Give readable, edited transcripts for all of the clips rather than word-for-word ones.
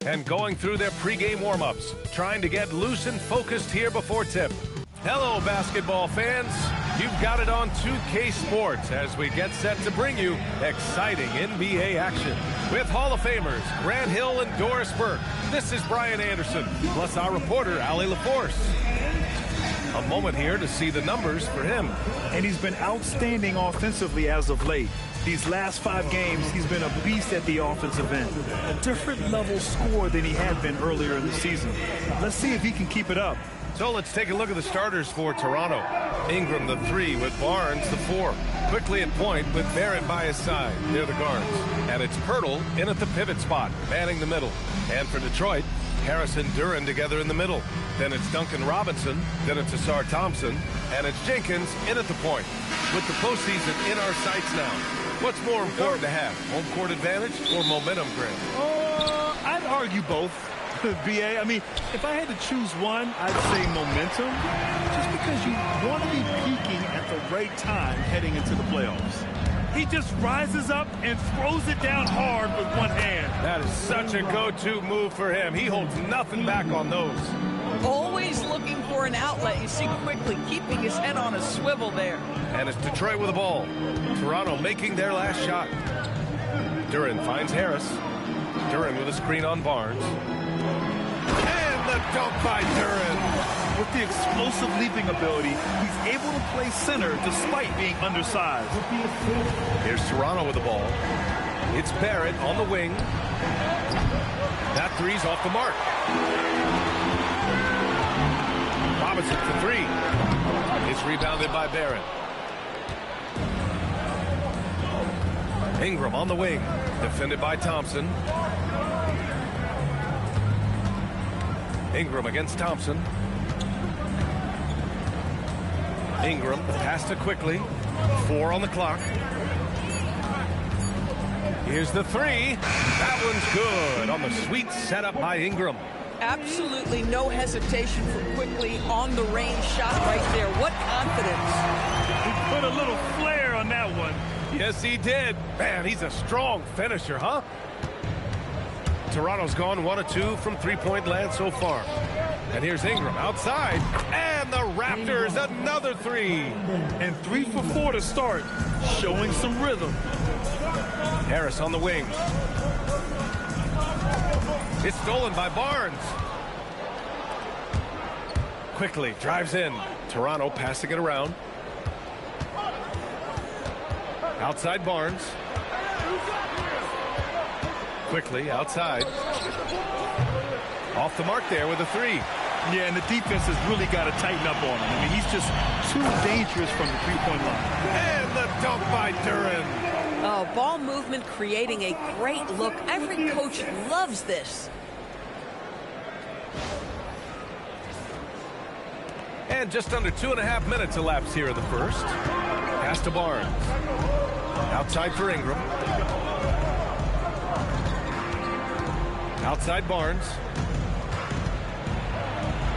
And going through their pregame warm-ups, trying to get loose and focused here before tip. Hello, basketball fans. You've got it on 2K Sports as we get set to bring you exciting NBA action. With Hall of Famers Grant Hill and Doris Burke, this is Brian Anderson, plus our reporter, Allie LaForce. A moment here to see the numbers for him. And he's been outstanding offensively as of late. These last 5 games, he's been a beast at the offensive end. A different level score than he had been earlier in the season. Let's see if he can keep it up. So let's take a look at the starters for Toronto. Ingram, the 3, with Barnes, the 4. Quickly at point with Barrett by his side. They're the guards. And it's Pirtle in at the pivot spot, manning the middle. And for Detroit, Harris and Duren together in the middle. Then it's Duncan Robinson. Then it's Asar Thompson. And it's Jenkins in at the point. With the postseason in our sights now, what's more important to have, home court advantage or momentum, Grant? I'd argue both, BA. I mean, if I had to choose one, I'd say momentum, just because you want to be peaking at the right time heading into the playoffs. He just rises up and throws it down hard with one hand. That is such a go-to move for him. He holds nothing back on those. Always looking for an outlet. You see quickly keeping his head on a swivel there. And it's Detroit with the ball. Toronto making their last shot. Duren finds Harris. Duren with a screen on Barnes. And the dunk by Duren. With the explosive leaping ability, he's able to play center despite being undersized. Here's Toronto with the ball. It's Barrett on the wing. That 3's off the mark. Robinson for 3. It's rebounded by Barrett. Ingram on the wing, defended by Thompson. Ingram against Thompson. Ingram pass to quickly. 4 on the clock. Here's the 3. That one's good on the sweet setup by Ingram. Absolutely no hesitation for quickly on the range shot right there. What confidence. He put a little flair on that one. Yes, he did. Man, he's a strong finisher, huh? Toronto's gone 1 of 2 from three-point land so far. And here's Ingram outside. And the Raptors, another 3. And 3 for 4 to start, showing some rhythm. Harris on the wing. It's stolen by Barnes. Quickly drives in. Toronto passing it around. Outside Barnes. Quickly outside. Off the mark there with a 3. Yeah, and the defense has really got to tighten up on him. I mean, he's just too dangerous from the three-point line. And the dunk by Duren. Oh, ball movement creating a great look. Every coach loves this. And just under 2.5 minutes elapsed here in the first. Pass to Barnes. Outside for Ingram. Outside Barnes.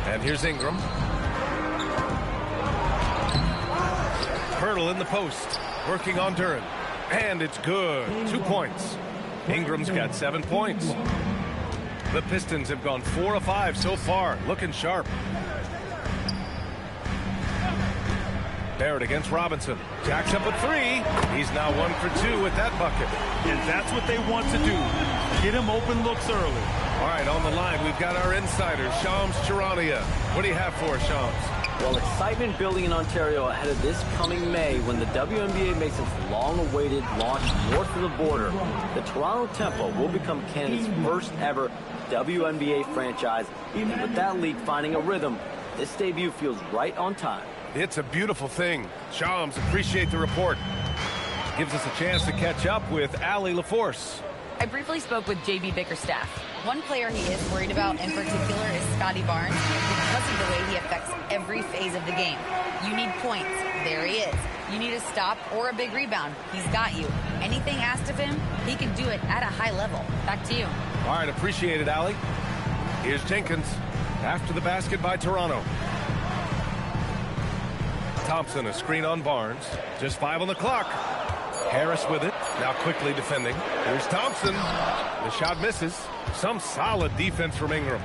And here's Ingram. Pirtle in the post. Working on Duren. And it's good. 2 points. Ingram's got 7 points. The Pistons have gone 4 of 5 so far. Looking sharp. Barrett against Robinson. Jacks up a 3. He's now 1 for 2 with that bucket. And that's what they want to do. Get him open looks early. All right, on the line, we've got our insider, Shams Charania. What do you have for us, Shams? Well, excitement building in Ontario ahead of this coming May when the WNBA makes its long-awaited launch north of the border. The Toronto Tempo will become Canada's first ever WNBA franchise. And with that league finding a rhythm, this debut feels right on time. It's a beautiful thing. Shams, appreciate the report. Gives us a chance to catch up with Allie LaForce. I briefly spoke with J.B. Bickerstaff. One player he is worried about in particular is Scotty Barnes because of the way he affects every phase of the game. You need points. There he is. You need a stop or a big rebound. He's got you. Anything asked of him, he can do it at a high level. Back to you. All right, appreciate it, Allie. Here's Jenkins after the basket by Toronto. Thompson, a screen on Barnes. Just 5 on the clock. Harris with it. Now quickly defending. Here's Thompson. The shot misses. Some solid defense from Ingram.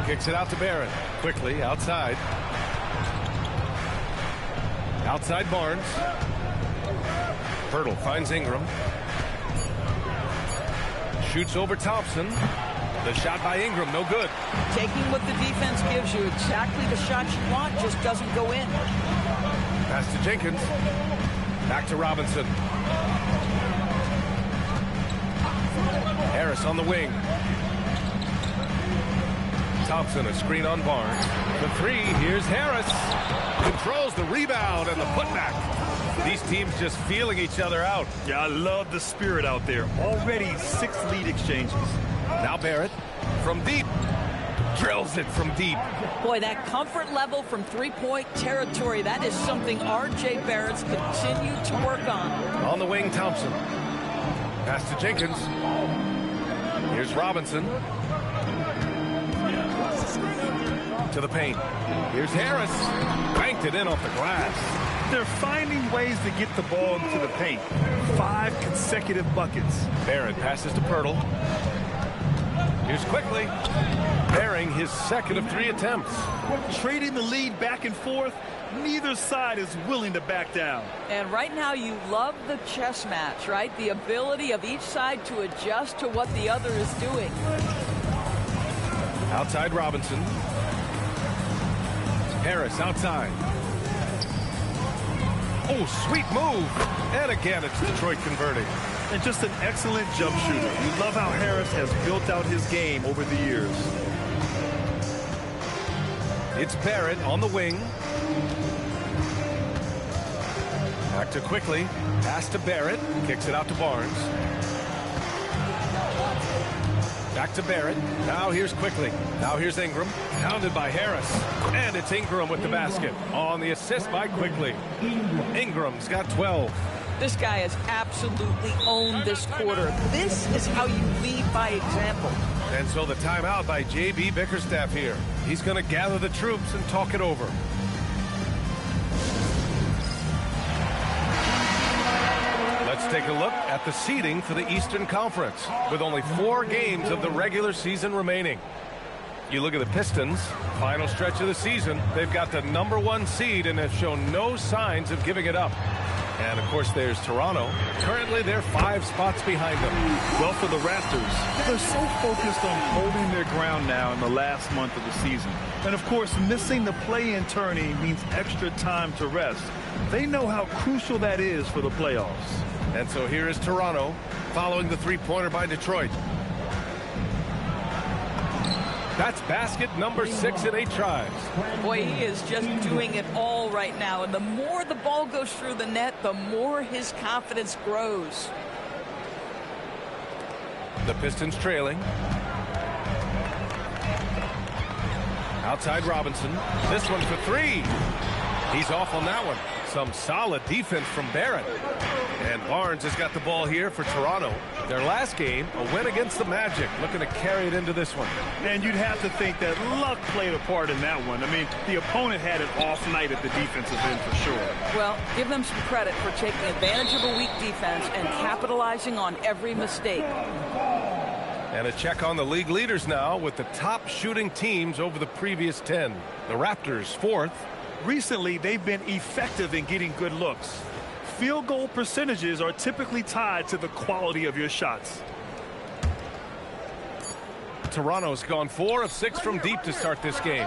Kicks it out to Barrett. Quickly outside. Outside Barnes. Pirtle finds Ingram. Shoots over Thompson. The shot by Ingram, no good. Taking what the defense gives you, exactly the shot you want, just doesn't go in. Pass to Jenkins. Back to Robinson. Harris on the wing. Thompson, a screen on Barnes. The three, here's Harris. Controls the rebound and the putback. These teams just feeling each other out. Yeah, I love the spirit out there. Already 6 lead exchanges. Now Barrett from deep. Drills it from deep. Boy, that comfort level from three-point territory, that is something R.J. Barrett's continued to work on. On the wing, Thompson. Pass to Jenkins. Here's Robinson. To the paint. Here's Harris. Banked it in off the glass. They're finding ways to get the ball into the paint. 5 consecutive buckets. Barrett passes to Pirtle. Here's quickly. Bearing his second of 3 attempts. Trading the lead back and forth. Neither side is willing to back down. And right now you love the chess match, right? The ability of each side to adjust to what the other is doing. Outside Robinson. Harris outside. Oh, sweet move. And again, it's Detroit converting. And just an excellent jump shooter. You love how Harris has built out his game over the years. It's Barrett on the wing. Back to quickly. Pass to Barrett. Kicks it out to Barnes. Back to Barrett. Now here's quickly. Now here's Ingram. Pounded by Harris. And it's Ingram with the basket. On the assist by Quickly. Ingram's got 12. This guy has absolutely owned this quarter. This is how you lead by example. And so the timeout by J.B. Bickerstaff here. He's going to gather the troops and talk it over. Let's take a look at the seeding for the Eastern Conference with only 4 games of the regular season remaining. You look at the Pistons, final stretch of the season. They've got the #1 seed and have shown no signs of giving it up. And, of course, there's Toronto. Currently, they're 5 spots behind them. Well, for the Raptors, they're so focused on holding their ground now in the last month of the season. And, of course, missing the play-in tourney means extra time to rest. They know how crucial that is for the playoffs. And so here is Toronto following the three-pointer by Detroit. That's basket number 6 in 8 tries. Boy, he is just doing it all right now. And the more the ball goes through the net, the more his confidence grows. The Pistons trailing. Outside Robinson. This one for 3. He's off on that one. Some solid defense from Barrett. And Barnes has got the ball here for Toronto. Their last game, a win against the Magic, looking to carry it into this one. And you'd have to think that luck played a part in that one. I mean, the opponent had an off night at the defensive end for sure. Well, give them some credit for taking advantage of a weak defense and capitalizing on every mistake. And a check on the league leaders now with the top shooting teams over the previous 10. The Raptors 4th. Recently, they've been effective in getting good looks. Field goal percentages are typically tied to the quality of your shots. Toronto's gone 4 of 6 from deep to start this game.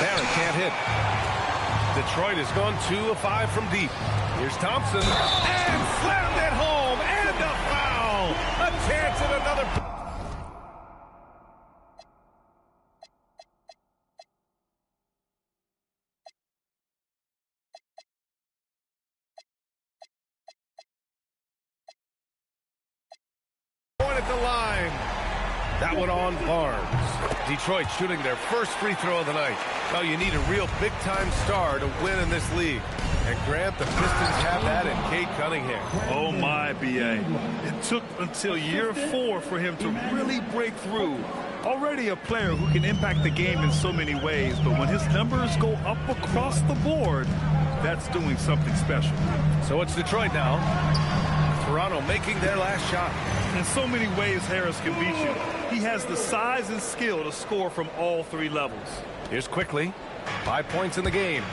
Barrett can't hit. Detroit has gone 2 of 5 from deep. Here's Thompson. And slammed it home. And a foul. A chance at another. At the line. That one on Barnes. Detroit shooting their first free throw of the night. Well, you need a real big-time star to win in this league. And Grant, the Pistons have that in Cade Cunningham. Oh, my, B.A. It took until year 4 for him to really break through. Already a player who can impact the game in so many ways, but when his numbers go up across the board, that's doing something special. So it's Detroit now. Toronto making their last shot. In so many ways, Harris can beat you. He has the size and skill to score from all 3 levels. Here's Quickly. 5 points in the game.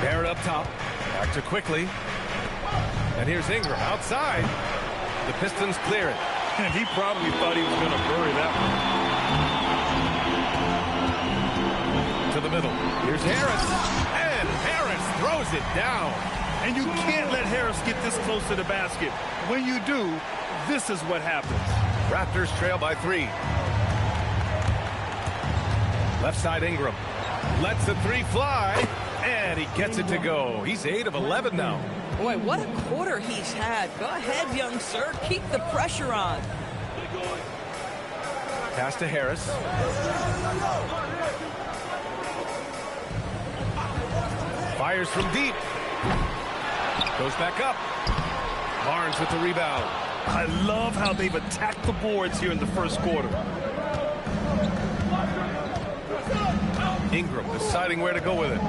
Barrett up top. Back to Quickly. And here's Ingram outside. The Pistons clear it. And he probably thought he was going to bury that one. To the middle. Here's Harris. And Harris throws it down. And you can't let Harris get this close to the basket. When you do, this is what happens. Raptors trail by 3. Left side Ingram. Lets the 3 fly. And he gets it to go. He's 8 of 11 now. Boy, what a quarter he's had. Go ahead, young sir. Keep the pressure on. Pass to Harris. Fires from deep. Goes back up. Barnes with the rebound. I love how they've attacked the boards here in the first quarter. Ingram deciding where to go with it.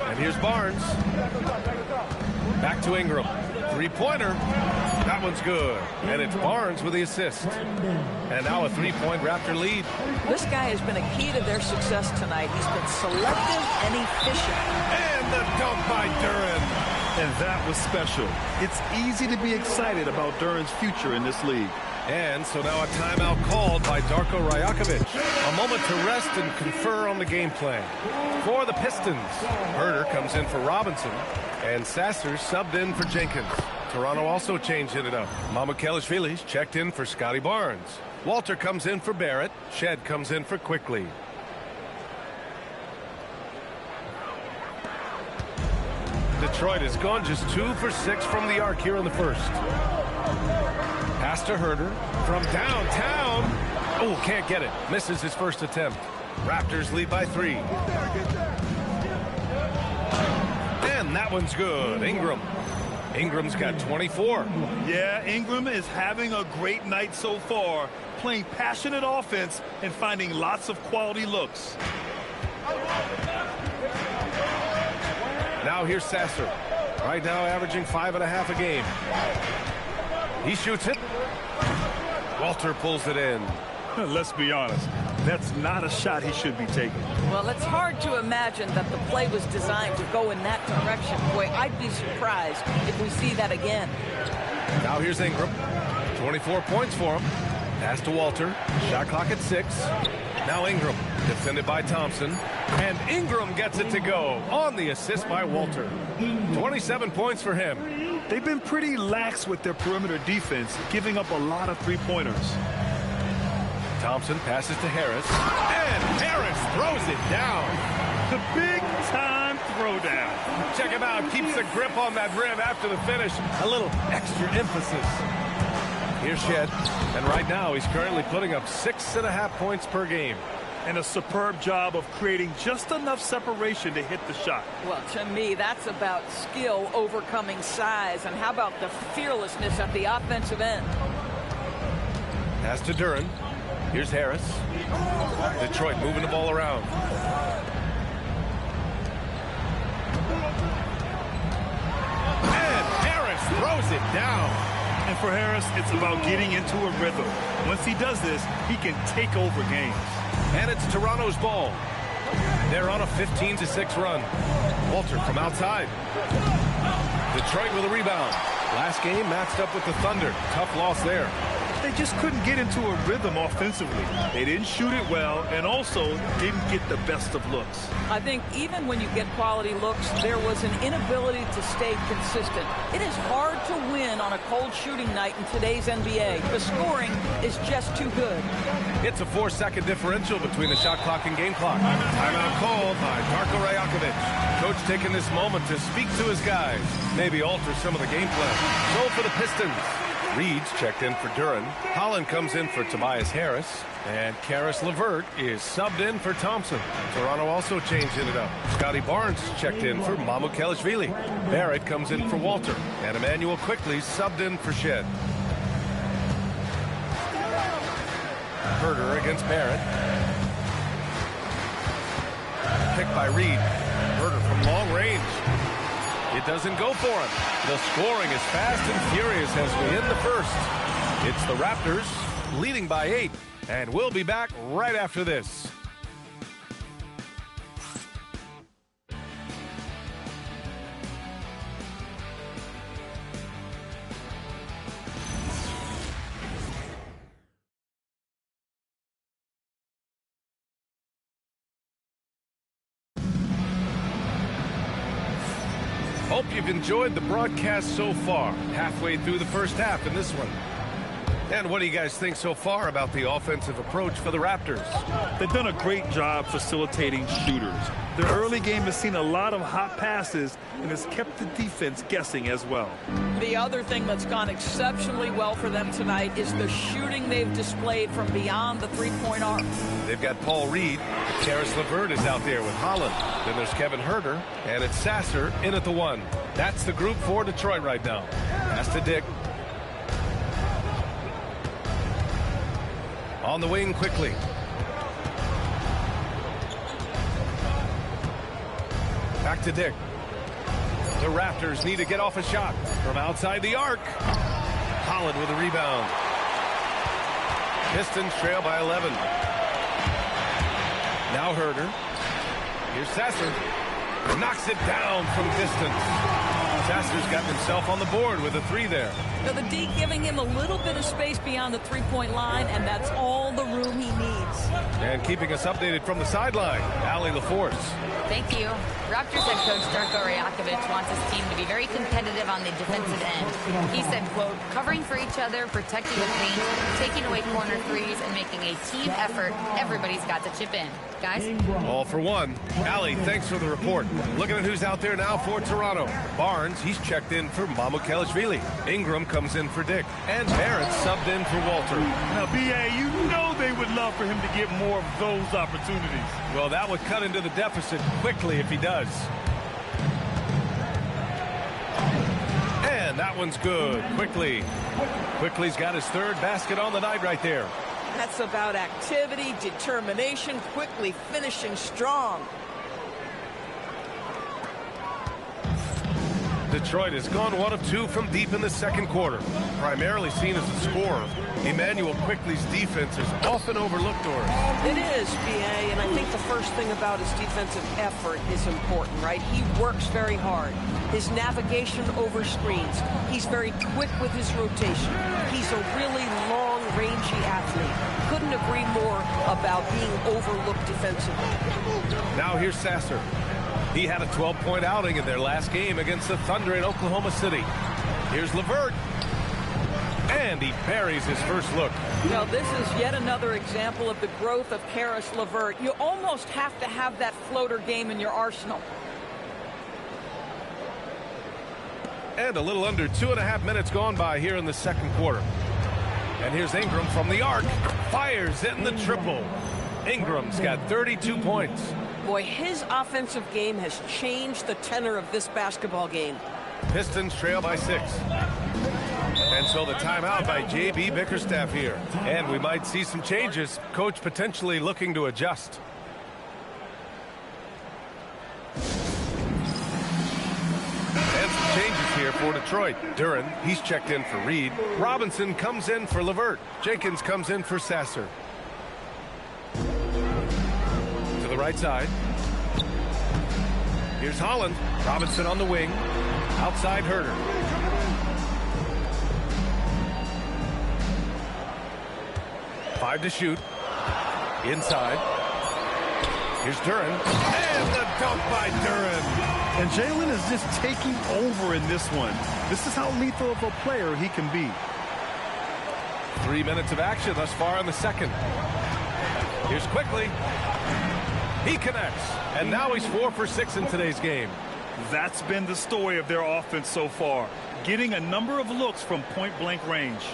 And here's Barnes. Back to Ingram. 3-pointer. That one's good. And it's Barnes with the assist. And now a 3-point Raptor lead. This guy has been a key to their success tonight. He's been selective and efficient. And the dunk by Duren. And that was special. It's easy to be excited about Duren's future in this league. And so now a timeout called by Darko Rajakovic. A moment to rest and confer on the game plan. For the Pistons, Herder comes in for Robinson, and Sasser subbed in for Jenkins. Toronto also changed it up. Mamukelashvili's checked in for Scotty Barnes. Walter comes in for Barrett. Shed comes in for Quickly. Detroit has gone just 2 for 6 from the arc here in the first. Pass to Herder from downtown. Oh, can't get it. Misses his first attempt. Raptors lead by 3. And that one's good. Ingram. Ingram's got 24. Yeah, Ingram is having a great night so far, playing passionate offense and finding lots of quality looks. Now here's Sasser. Right now averaging 5.5 a game. He shoots it. Walter pulls it in. Let's be honest, that's not a shot he should be taking. Well, it's hard to imagine that the play was designed to go in that direction. Boy, I'd be surprised if we see that again. Now here's Ingram. 24 points for him. Pass to Walter. Shot clock at 6. Now Ingram, defended by Thompson. And Ingram gets it to go on the assist by Walter. 27 points for him. They've been pretty lax with their perimeter defense, giving up a lot of 3-pointers. Thompson passes to Harris. And Harris throws it down. The big-time throwdown. Check him out. Keeps the grip on that rim after the finish. A little extra emphasis. Here's Shed. And right now, he's currently putting up 6.5 points per game. And a superb job of creating just enough separation to hit the shot. Well, to me, that's about skill overcoming size. And how about the fearlessness at the offensive end? Pass to Duren. Here's Harris. Detroit moving the ball around. And Harris throws it down. And for Harris, it's about getting into a rhythm. Once he does this, he can take over games. And it's Toronto's ball. They're on a 15-6 run. Walter from outside. Detroit with a rebound. Last game matched up with the Thunder. Tough loss there. they just couldn't get into a rhythm offensively. They didn't shoot it well and also didn't get the best of looks. I think even when you get quality looks, there was an inability to stay consistent. It is hard to win on a cold shooting night in today's NBA. The scoring is just too good. It's a 4-second differential between the shot clock and game clock. Timeout called by Darko Rajakovic. Coach taking this moment to speak to his guys, maybe alter some of the game plan. So for the Pistons, Reed's checked in for Duren. Holland comes in for Tobias Harris. And Karis LeVert is subbed in for Thompson. Toronto also changed it up. Scotty Barnes checked in for Mamukelashvili. Barrett comes in for Walter. And Emmanuel quickly subbed in for Shed. Herter against Barrett. Pick by Reed. Herter from long range. It doesn't go for him. The scoring is fast and furious as we end the first. It's the Raptors leading by 8. And we'll be back right after this. Hope you've enjoyed the broadcast so far. Halfway through the first half in this one. And what do you guys think so far about the offensive approach for the Raptors? They've done a great job facilitating shooters. Their early game has seen a lot of hot passes and has kept the defense guessing as well. The other thing that's gone exceptionally well for them tonight is the shooting they've displayed from beyond the three-point arc. They've got Paul Reed. Karis LeVert is out there with Holland. Then there's Kevin Herter. And it's Sasser in at the 1. That's the group for Detroit right now. Pass to Dick. On the wing quickly. Back to Dick. The Raptors need to get off a shot from outside the arc. Holland with a rebound. Pistons trail by 11. Now Herter. Here's Sasser. Knocks it down from distance. Sasser's gotten himself on the board with a 3 there. Now the D giving him a little bit of space beyond the three-point line, and that's all the room he needs. And keeping us updated from the sideline, Allie LaForce. Thank you. Raptors head coach Darko Rajakovic wants his team to be very competitive on the defensive end. He said, quote, covering for each other, protecting the paint, taking away corner threes, and making a team effort. Everybody's got to chip in. Guys? All for one. Allie, thanks for the report. Looking at who's out there now for Toronto. Barnes, he's checked in for Mamukelashvili. Ingram comes in for Dick. And Barrett subbed in for Walter. Now, B.A., you know they would love for him to get more of those opportunities. Well, that would cut into the deficit quickly if he does. And that one's good. Quickly's got his 3rd basket on the night right there. That's about activity, determination, quickly finishing strong. Detroit has gone 1 of 2 from deep in the second quarter. Primarily seen as a scorer, Emmanuel Quickly's defense is often overlooked, Doris. It is, B.A., and I think the first thing about his defensive effort is important, right? He works very hard. His navigation over screens. He's very quick with his rotation. He's a really long, rangy athlete. Couldn't agree more about being overlooked defensively. Now here's Sasser. He had a 12-point outing in their last game against the Thunder in Oklahoma City. Here's LeVert. And he buries his first look. Now, this is yet another example of the growth of Karis LeVert. You almost have to have that floater game in your arsenal. And a little under 2.5 minutes gone by here in the second quarter. And here's Ingram from the arc. Fires in the triple. Ingram's got 32 points. Boy, his offensive game has changed the tenor of this basketball game. Pistons trail by 6. And so the timeout by J.B. Bickerstaff here. And we might see some changes. Coach potentially looking to adjust. And some changes here for Detroit. Duren, he's checked in for Reed. Robinson comes in for LeVert. Jenkins comes in for Sasser. To the right side. Here's Holland. Robinson on the wing. Outside Herter. 5 to shoot. Inside. Here's Duren. And the dunk by Duren. And Jalen is just taking over in this one. This is how lethal of a player he can be. 3 minutes of action thus far in the second. Here's Quickly. He connects. And now he's 4 for 6 in today's game. That's been the story of their offense so far. Getting a number of looks from point-blank range.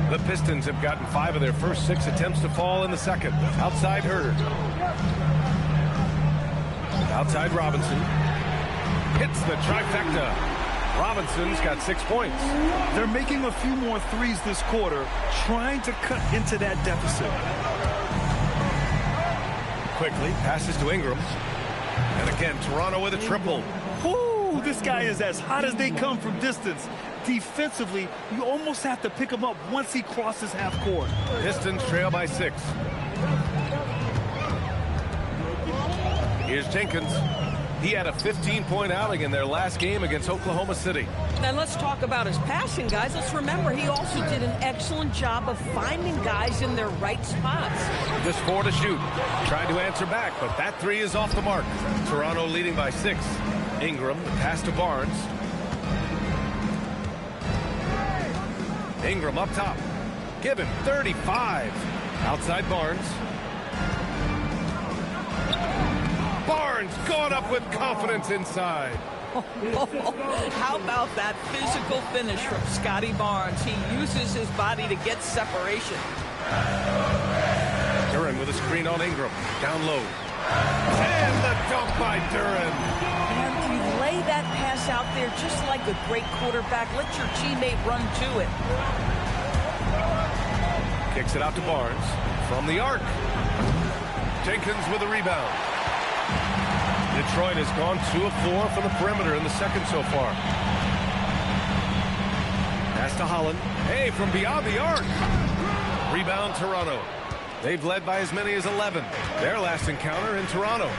The Pistons have gotten 5 of their first 6 attempts to fall in the second. Outside Herter. Outside Robinson. Hits the trifecta. Robinson's got 6 points. They're making a few more threes this quarter, trying to cut into that deficit. Quickly passes to Ingram. And again, Toronto with a triple. Whoo, this guy is as hot as they come from distance. Defensively, you almost have to pick him up once he crosses half court. Pistons trail by 6. Here's Jenkins. He had a 15-point outing in their last game against Oklahoma City. And let's talk about his passing, guys. Let's remember he also did an excellent job of finding guys in their right spots. Just 4 to shoot. Tried to answer back, but that 3 is off the mark. Toronto leading by 6. Ingram, the pass to Barnes. Ingram up top. Give him 35. Outside Barnes. Barnes going up with confidence inside. How about that physical finish from Scotty Barnes? He uses his body to get separation. Duren with a screen on Ingram. Down low. And the dunk by Duren. And you lay that pass out there just like a great quarterback. Let your teammate run to it. Kicks it out to Barnes. From the arc. Jenkins with a rebound. Detroit has gone 2 of 4 from the perimeter in the second so far. Pass to Holland. Hey, from beyond the arc. Rebound Toronto. They've led by as many as 11. Their last encounter in Toronto.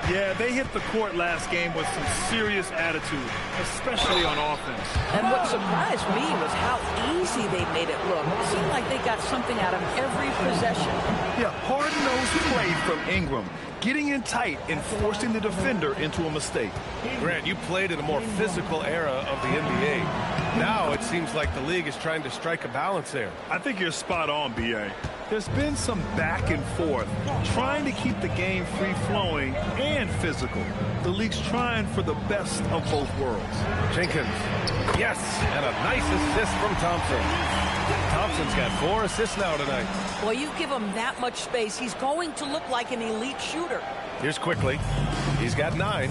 Yeah, they hit the court last game with some serious attitude, especially on offense. And what surprised me was how easy they made it look. It seemed like they got something out of every possession. Yeah, hard-nosed play from Ingram, getting in tight and forcing the defender into a mistake. Grant, you played in a more physical era of the NBA. Now it seems like the league is trying to strike a balance there. I think you're spot on, B.A. There's been some back and forth, trying to keep the game free-flowing and physical. The league's trying for the best of both worlds. Jenkins, yes, and a nice assist from Thompson. Thompson's got 4 assists now tonight. Well, you give him that much space, he's going to look like an elite shooter. Here's Quickly. He's got 9.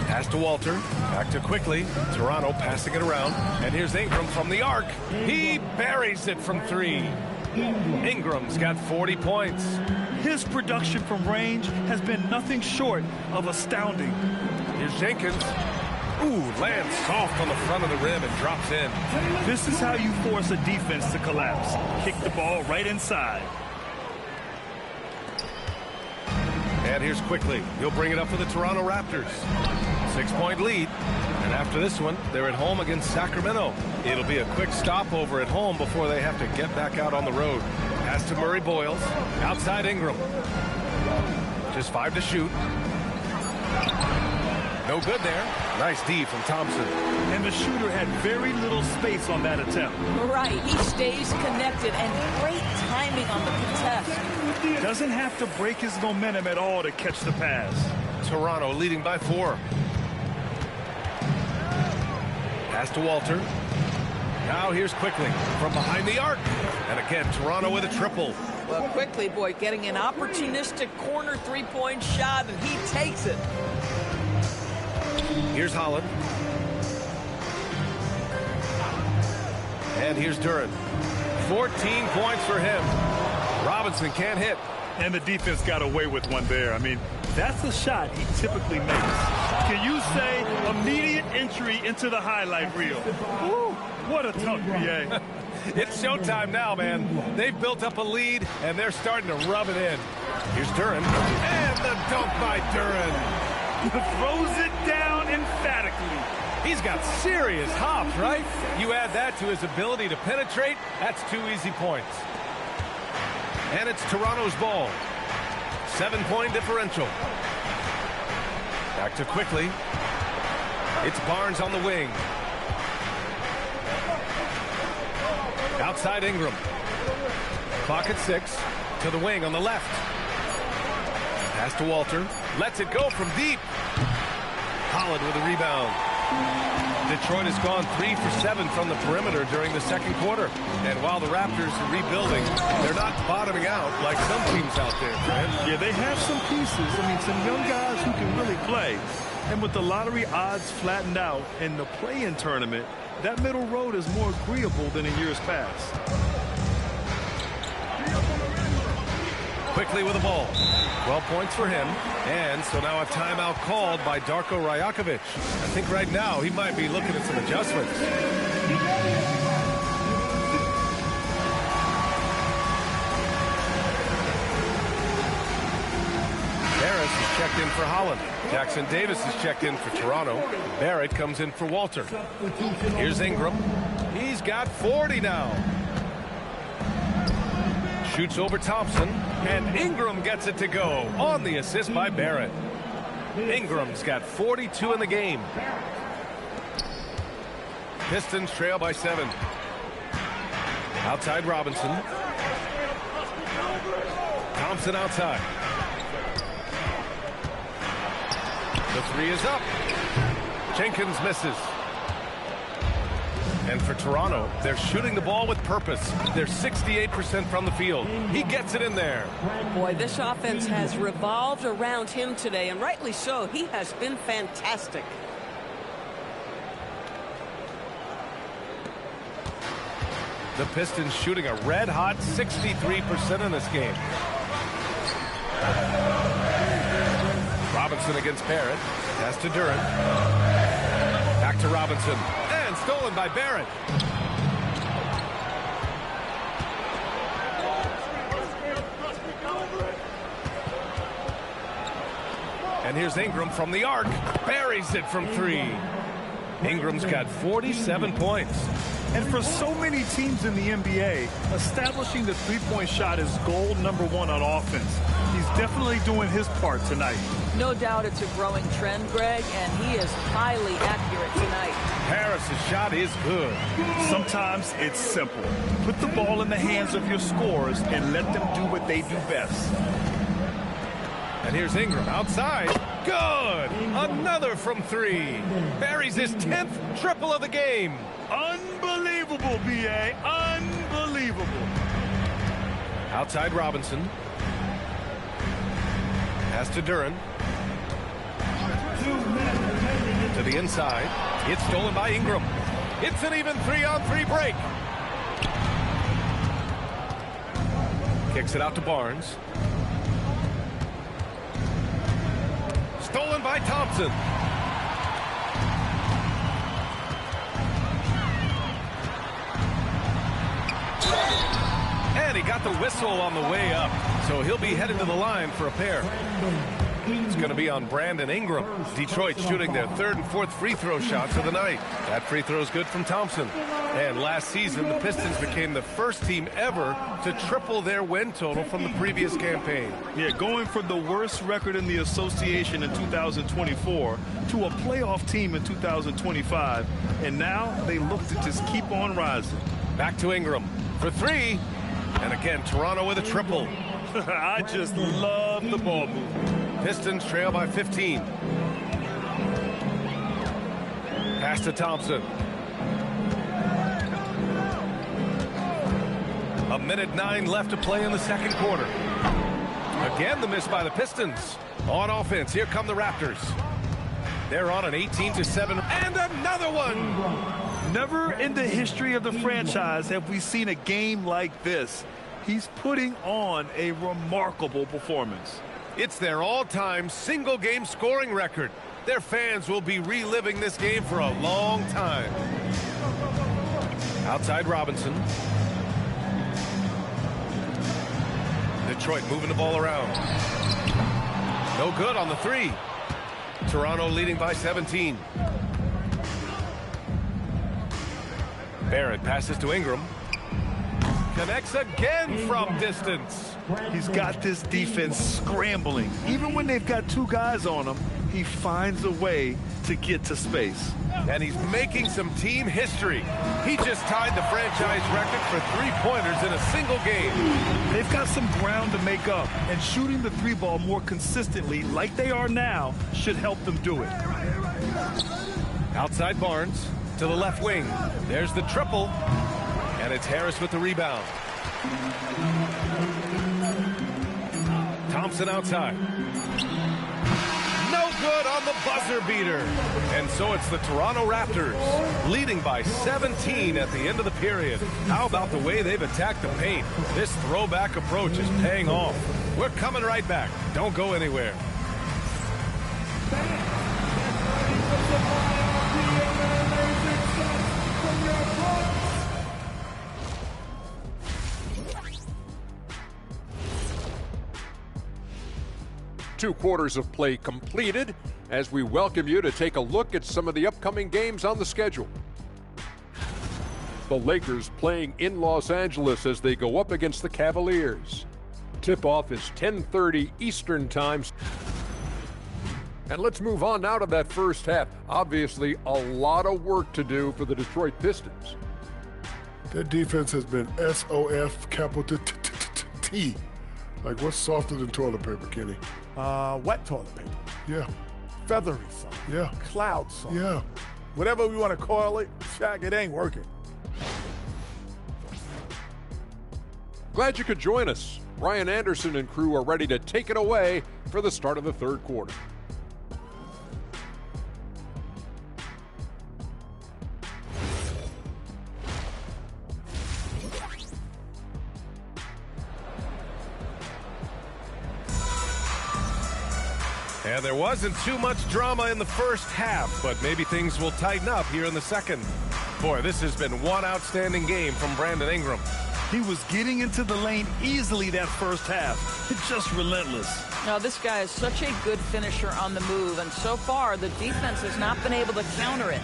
Pass to Walter. Back to Quickly. Toronto passing it around. And here's Ingram from the arc. He buries it from 3. Ingram's got 40 points. His production from range has been nothing short of astounding. Here's Jenkins. Ooh, lands soft on the front of the rim and drops in. This is how you force a defense to collapse. Kick the ball right inside. And here's Quickly. He'll bring it up for the Toronto Raptors. 6-point lead. And after this one, they're at home against Sacramento. It'll be a quick stopover at home before they have to get back out on the road. Pass to Murray Boyles. Outside Ingram. Just 5 to shoot. No good there. Nice D from Thompson. And the shooter had very little space on that attempt. Right, he stays connected and great timing on the contest. Doesn't have to break his momentum at all to catch the pass. Toronto leading by 4. Pass to Walter. Now here's Quickly from behind the arc. And again, Toronto with a triple. Well, Quickly, boy, getting an opportunistic corner 3-point shot, and he takes it. Here's Holland. And here's Duren. 14 points for him. Robinson can't hit. And the defense got away with one there. I mean, that's the shot he typically makes. Can you say immediate entry into the highlight reel? Woo, what a dunk, B.A. It's showtime now, man. They've built up a lead, and they're starting to rub it in. Here's Duren. And the dunk by Duren. Throws it down emphatically. He's got serious hops, right? You add that to his ability to penetrate, that's 2 easy points. And it's Toronto's ball. 7-point differential. Back to quickly. It's Barnes on the wing. Outside Ingram. Clock at 6. To the wing on the left. Pass to Walter. Lets it go from deep. Holland with a rebound. Detroit has gone 3 for 7 from the perimeter during the second quarter. And while the Raptors are rebuilding, they're not bottoming out like some teams out there, Fred. Yeah, they have some pieces. I mean, some young guys who can really play. And with the lottery odds flattened out in the play-in tournament, that middle road is more agreeable than in years past. Quickly with the ball. 12 points for him. And so now a timeout called by Darko Rajakovic. I think right now he might be looking at some adjustments. Harris is checked in for Holland. Jackson Davis is checked in for Toronto. Barrett comes in for Walter. Here's Ingram. He's got 40 now. Shoots over Thompson, and Ingram gets it to go on the assist by Barrett. Ingram's got 42 in the game. Pistons trail by 7. Outside Robinson. Thompson outside. The 3 is up. Jenkins misses. And for Toronto, they're shooting the ball with purpose. They're 68% from the field. He gets it in there. Boy, this offense has revolved around him today, and rightly so. He has been fantastic. The Pistons shooting a red-hot 63% in this game. Robinson against Barrett. Pass to Duren. Back to Robinson. And stolen by Barrett. And here's Ingram from the arc. Buries it from 3. Ingram's got 47 points. And for so many teams in the NBA, establishing the three-point shot is goal number 1 on offense. He's definitely doing his part tonight. No doubt it's a growing trend, Greg, and he is highly accurate tonight. Harris's shot is good. Sometimes it's simple. Put the ball in the hands of your scorers and let them do what they do best. And here's Ingram outside. Good! Another from 3. Buries his 10th triple of the game. Unbelievable, B.A. Unbelievable. Outside Robinson. Pass to Duren. To the inside. It's stolen by Ingram. It's an even 3-on-3 break. Kicks it out to Barnes. Stolen by Thompson. And he got the whistle on the way up, so he'll be headed to the line for a pair. It's going to be on Brandon Ingram. Detroit shooting their 3rd and 4th free throw shots of the night. That free throw is good from Thompson. And last season, the Pistons became the first team ever to triple their win total from the previous campaign. Yeah, going from the worst record in the association in 2024 to a playoff team in 2025. And now they look to just keep on rising. Back to Ingram for 3. And again, Toronto with a triple. I just love the ball movement. Pistons trail by 15. Pass to Thompson. 1:09 left to play in the second quarter. Again, the miss by the Pistons. On offense, here come the Raptors. They're on an 18-7, and another one! Never in the history of the franchise have we seen a game like this. He's putting on a remarkable performance. It's their all-time single-game scoring record. Their fans will be reliving this game for a long time. Outside Robinson. Detroit moving the ball around. No good on the 3. Toronto leading by 17. Barrett passes to Ingram. Connects again from distance. He's got this defense scrambling. Even when they've got two guys on him, he finds a way to get to space. And he's making some team history. He just tied the franchise record for three-pointers in a single game. They've got some ground to make up, and shooting the three ball more consistently like they are now should help them do it. Outside Barnes to the left wing. There's the triple. And it's Harris with the rebound. Thompson outside. No good on the buzzer beater. And so it's the Toronto Raptors leading by 17 at the end of the period. How about the way they've attacked the paint? This throwback approach is paying off. We're coming right back. Don't go anywhere. Two quarters of play completed as we welcome you to take a look at some of the upcoming games on the schedule. The Lakers playing in Los Angeles as they go up against the Cavaliers. Tip-off is 10:30 Eastern Time. And let's move on now to that first half. Obviously, a lot of work to do for the Detroit Pistons. Their defense has been SOF capital T. Like, what's softer than toilet paper, Kenny? Wet toilet paper. Yeah. Feathery soft. Yeah. Cloud soft. Yeah. Whatever we want to call it, Shaq, it ain't working. Glad you could join us. Brian Anderson and crew are ready to take it away for the start of the third quarter. And there wasn't too much drama in the first half, but maybe things will tighten up here in the second. Boy, this has been one outstanding game from Brandon Ingram. He was getting into the lane easily that first half. It's just relentless. Now, this guy is such a good finisher on the move, and so far the defense has not been able to counter it.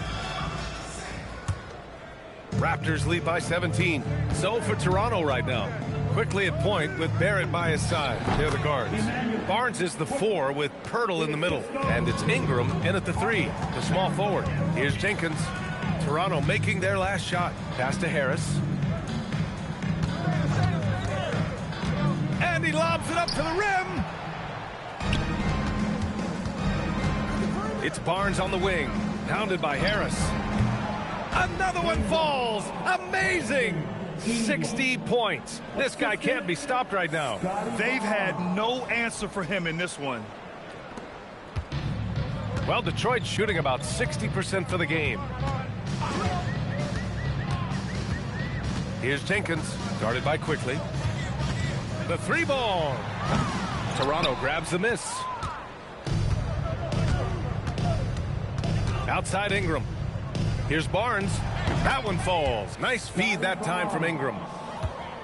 Raptors lead by 17. So for Toronto right now. Quickly at point with Barrett by his side. They're the guards. Barnes is the 4 with Pirtle in the middle. And it's Ingram in at the 3, the small forward. Here's Jenkins. Toronto making their last shot. Pass to Harris. And he lobs it up to the rim. It's Barnes on the wing. Pounded by Harris. Another one falls. Amazing. 60 points. This guy can't be stopped right now. They've had no answer for him in this one. Well, Detroit's shooting about 60% for the game. Here's Jenkins, guarded by Quickly. The 3 ball. Toronto grabs the miss. Outside Ingram. Here's Barnes. That one falls. Nice feed that time from Ingram.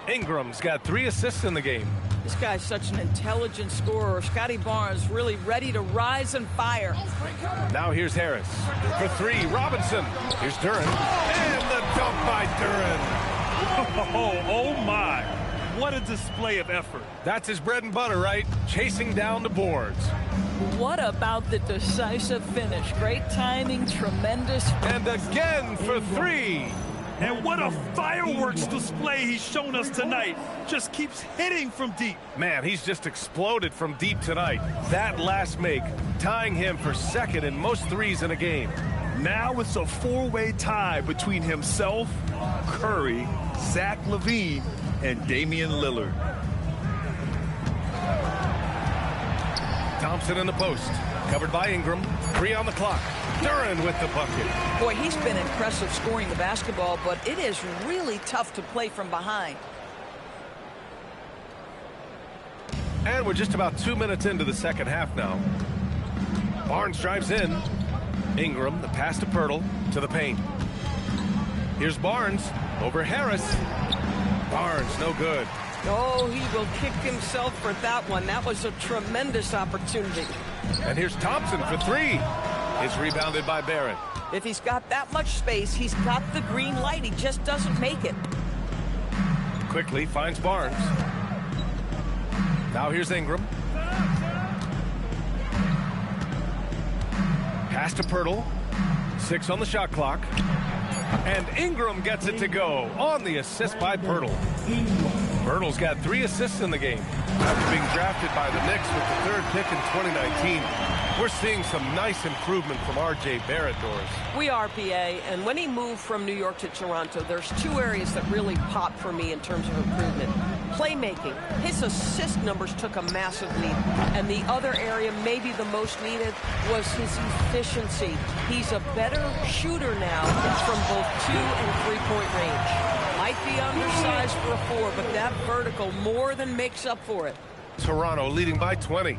Ingram's got 3 assists in the game. This guy's such an intelligent scorer. Scotty Barnes really ready to rise and fire. Now here's Harris. For 3, Robinson. Here's Duran. And the dunk by Duran. Oh my. What a display of effort. That's his bread and butter, right? Chasing down the boards. What about the decisive finish? Great timing, tremendous. And again for 3. And what a fireworks display he's shown us tonight. Just keeps hitting from deep. Man, he's just exploded from deep tonight. That last make, tying him for second in most threes in a game. Now it's a 4-way tie between himself, Curry, Zach LaVine, and Damian Lillard. Thompson in the post. Covered by Ingram. 3 on the clock. Duran with the bucket. Boy, he's been impressive scoring the basketball, but it is really tough to play from behind. And we're just about 2 minutes into the second half now. Barnes drives in. Ingram, the pass to Pirtle, to the paint. Here's Barnes over Harris. Barnes, no good. Oh, he will kick himself for that one. That was a tremendous opportunity. And here's Thompson for 3. It's rebounded by Barrett. If he's got that much space, he's got the green light. He just doesn't make it. Quickly finds Barnes. Now here's Ingram. Pass to Pirtle. 6 on the shot clock. And Ingram gets it to go on the assist by Pirtle. Pirtle's got 3 assists in the game. After being drafted by the Knicks with the 3rd pick in 2019, we're seeing some nice improvement from R.J. Barrett, Doris. We are, PA, and when he moved from New York to Toronto, there's 2 areas that really popped for me in terms of improvement. Playmaking. His assist numbers took a massive leap, and the other area, maybe the most needed, was his efficiency. He's a better shooter now from both 2 and 3-point range. Might be undersized for a 4, but that vertical more than makes up for it. Toronto leading by 20.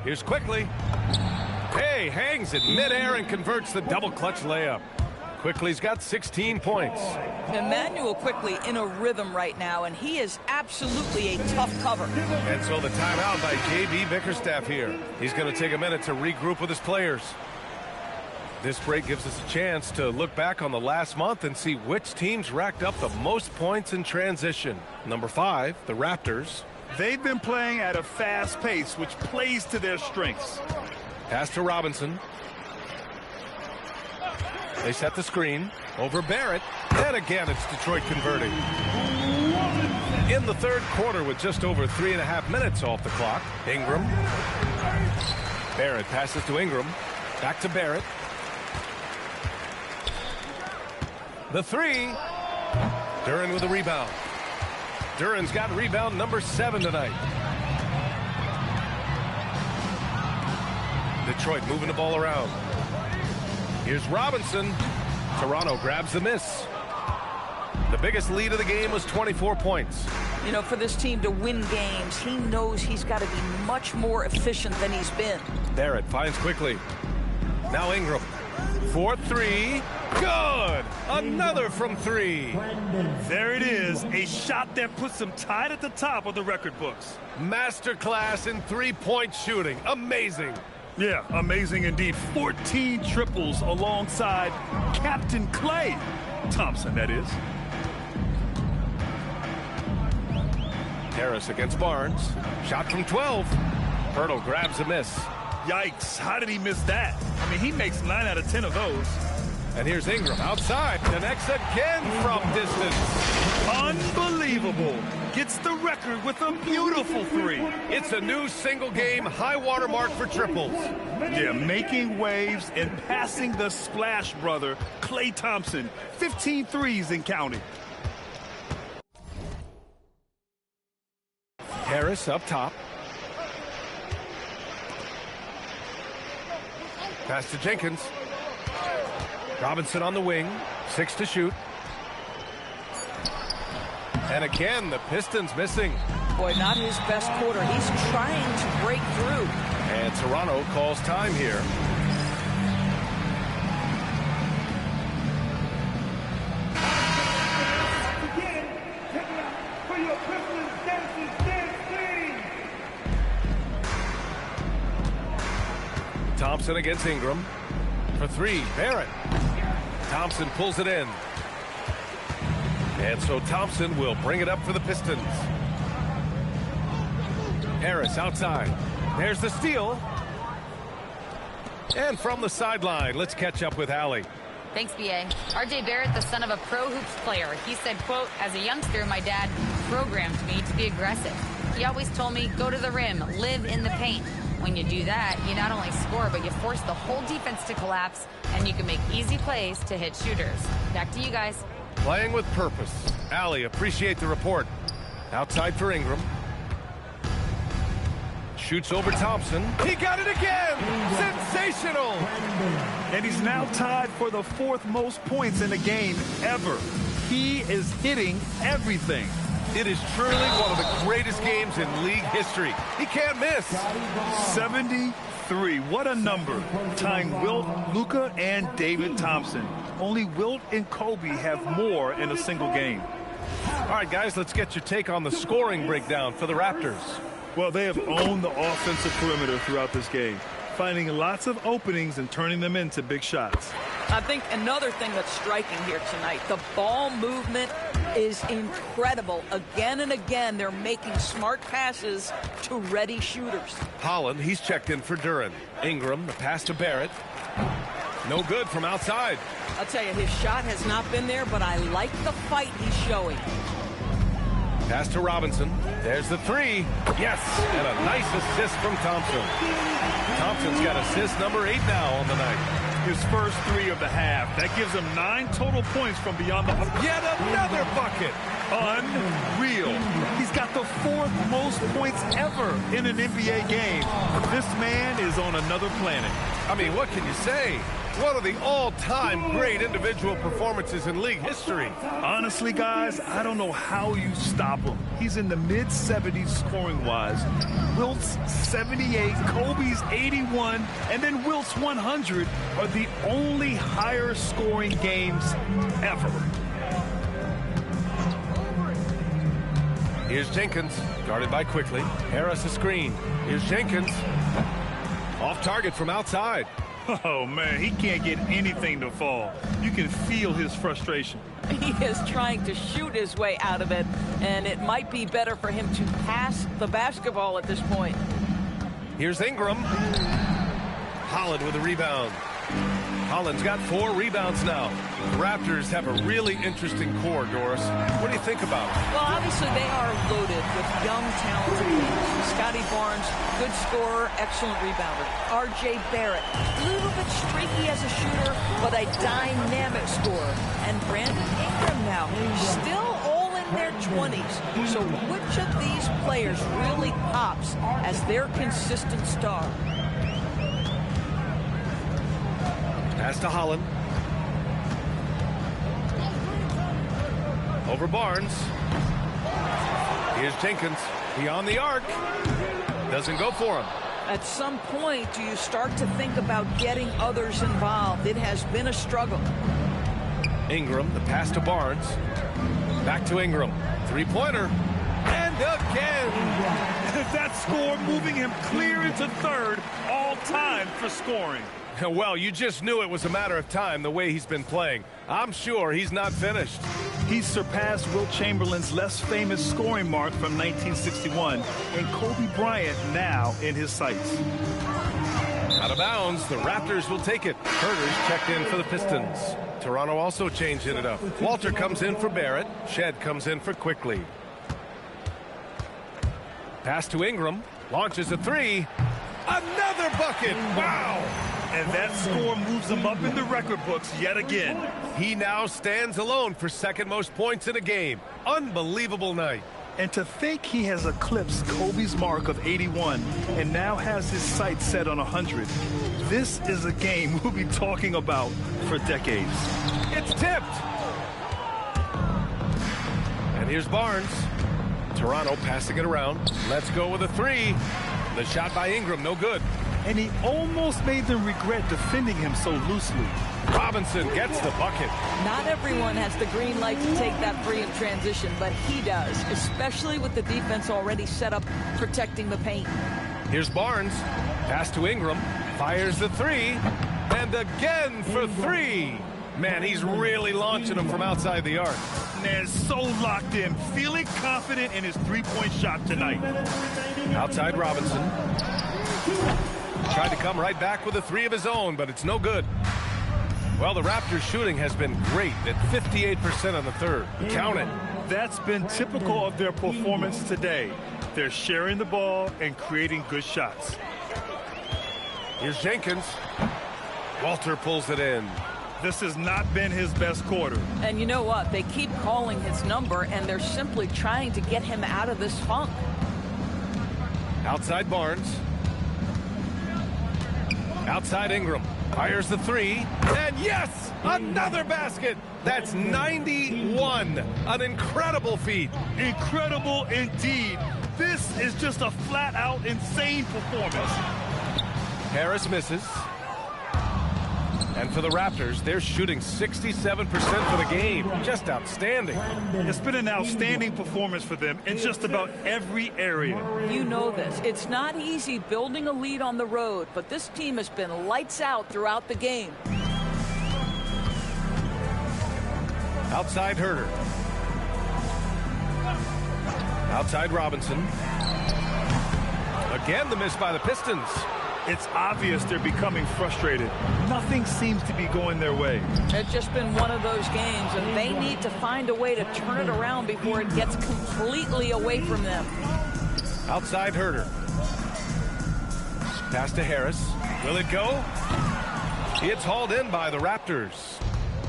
Here's Quickly. Hey, hangs in midair and converts the double clutch layup. Quickly's got 16 points. Emmanuel Quickly in a rhythm right now, and he is absolutely a tough cover. And so the timeout by J.B. Bickerstaff here. He's going to take a minute to regroup with his players. This break gives us a chance to look back on the last month and see which teams racked up the most points in transition. Number 5, the Raptors. They've been playing at a fast pace, which plays to their strengths. Pass to Robinson. They set the screen over Barrett. And again, it's Detroit converting. In the 3rd quarter with just over 3.5 minutes off the clock, Ingram. Barrett passes to Ingram. Back to Barrett. The 3. Duren with a rebound. Duren's got rebound number 7 tonight. Detroit moving the ball around. Here's Robinson. Toronto grabs the miss. The biggest lead of the game was 24 points. You know, for this team to win games, he knows he's got to be much more efficient than he's been. Barrett finds Quickly. Now Ingram. 4-3. Good! Another from 3. There it is, a shot that puts him tied at the top of the record books. Masterclass in 3-point shooting. Amazing. Yeah, amazing indeed. 14 triples alongside Captain Klay Thompson, that is. Harris against Barnes. Shot from 12. Pirtle grabs a miss. Yikes, how did he miss that? I mean, he makes 9 out of 10 of those. And here's Ingram outside. Connects again from distance. Unbelievable. Gets the record with a beautiful 3. It's a new single-game high-water mark for triples. Yeah, making waves and passing the splash brother, Klay Thompson. 15 threes and counting. Harris up top. Pass to Jenkins. Robinson on the wing. 6 to shoot. And again, the Pistons missing. Boy, not his best quarter. He's trying to break through. And Toronto calls time here. Thompson against Ingram. For 3, Barrett. Thompson pulls it in. And so Thompson will bring it up for the Pistons. Harris outside. There's the steal. And from the sideline, let's catch up with Allie. Thanks, BA. R.J. Barrett, the son of a pro hoops player. He said, quote, as a youngster, my dad programmed me to be aggressive. He always told me, go to the rim, live in the paint. When you do that, you not only score, but you force the whole defense to collapse, and you can make easy plays to hit shooters. Back to you guys. Playing with purpose. Allie, appreciate the report. Outside for Ingram. Shoots over Thompson. He got it again! Sensational! And he's now tied for the 4th most points in the game ever. He is hitting everything. It is truly one of the greatest games in league history. He can't miss. 73. What a number. Tying Wilt, Luka, and David Thompson. Only Wilt and Kobe have more in a single game. All right, guys, let's get your take on the scoring breakdown for the Raptors. Well, they have owned the offensive perimeter throughout this game. finding lots of openings and turning them into big shots. I think another thing that's striking here tonight, the ball movement is incredible. Again and again, they're making smart passes to ready shooters. Holland, he's checked in for Duran. Ingram, the pass to Barrett. No good from outside. I'll tell you, his shot has not been there, but I like the fight he's showing. Pass to Robinson. There's the three. Yes, and a nice assist from Thompson. Thompson's got assist number 8 now on the night. His first 3 of the half. That gives him 9 total points from beyond the hook. Yet another bucket. Unreal. He's got the 4th most points ever in an NBA game. This man is on another planet. I mean, what can you say? One of the all-time great individual performances in league history. Honestly, guys, I don't know how you stop him. He's in the mid-70s scoring-wise. Wilt's 78, Kobe's 81, and then Wilt's 100 are the only higher-scoring games ever. Here's Jenkins, guarded by Quickly. Harris a screen. Here's Jenkins. Off target from outside. Oh, man, he can't get anything to fall. You can feel his frustration. He is trying to shoot his way out of it, and it might be better for him to pass the basketball at this point. Here's Ingram. Holland with a rebound. Holland's got 4 rebounds now. The Raptors have a really interesting core, Doris. What do you think about it? Well, obviously they are loaded with young, talented players. Scotty Barnes, good scorer, excellent rebounder. R.J. Barrett, a little bit streaky as a shooter, but a dynamic scorer. And Brandon Ingram now, still all in their 20s. So which of these players really pops as their consistent star? Pass to Holland. Over Barnes. Here's Jenkins. Beyond the arc. Doesn't go for him. At some point, do you start to think about getting others involved? It has been a struggle. Ingram, the pass to Barnes. Back to Ingram. Three-pointer. And again. That score moving him clear into 3rd all-time for scoring. Well, you just knew it was a matter of time the way he's been playing. I'm sure he's not finished. He's surpassed Wilt Chamberlain's less famous scoring mark from 1961, and Kobe Bryant now in his sights. Out of bounds, the Raptors will take it. Herter's checked in for the Pistons. Toronto also changing it up. Walter comes in for Barrett. Shed comes in for Quickly. Pass to Ingram. Launches a 3. Another bucket! Wow! And that score moves him up in the record books yet again. He now stands alone for 2nd most points in a game. Unbelievable night. And to think he has eclipsed Kobe's mark of 81 and now has his sights set on 100. This is a game we'll be talking about for decades. It's tipped. And here's Barnes. Toronto passing it around. Let's go with a 3. The shot by Ingram, no good. And he almost made them regret defending him so loosely. Robinson gets the bucket. Not everyone has the green light to take that free in transition, but he does, especially with the defense already set up protecting the paint. Here's Barnes. Pass to Ingram. Fires the 3. And again for 3. Man, he's really launching them from outside the arc. Man, so locked in, feeling confident in his 3-point shot tonight. Outside Robinson. Tried to come right back with a 3 of his own, but it's no good. Well, the Raptors shooting has been great at 58% on the 3rd. Count it. That's been typical of their performance today. They're sharing the ball and creating good shots. Here's Jenkins. Walter pulls it in. This has not been his best quarter. And you know what? They keep calling his number, and they're simply trying to get him out of this funk. Outside Barnes. Outside Ingram. Fires the 3. And yes! Another basket! That's 91. An incredible feat. Incredible indeed. This is just a flat-out insane performance. Harris misses. And for for the Raptors, they're shooting 67% for the game. Just outstanding. It's been an outstanding performance for them in just about every area. You know this. It's not easy building a lead on the road, but this team has been lights out throughout the game. Outside Herter. Outside Robinson. Again, the miss by the Pistons. It's obvious they're becoming frustrated. Nothing seems to be going their way. It's just been one of those games, and they need to find a way to turn it around before it gets completely away from them. Outside Herter. Pass to Harris. Will it go? It's hauled in by the Raptors.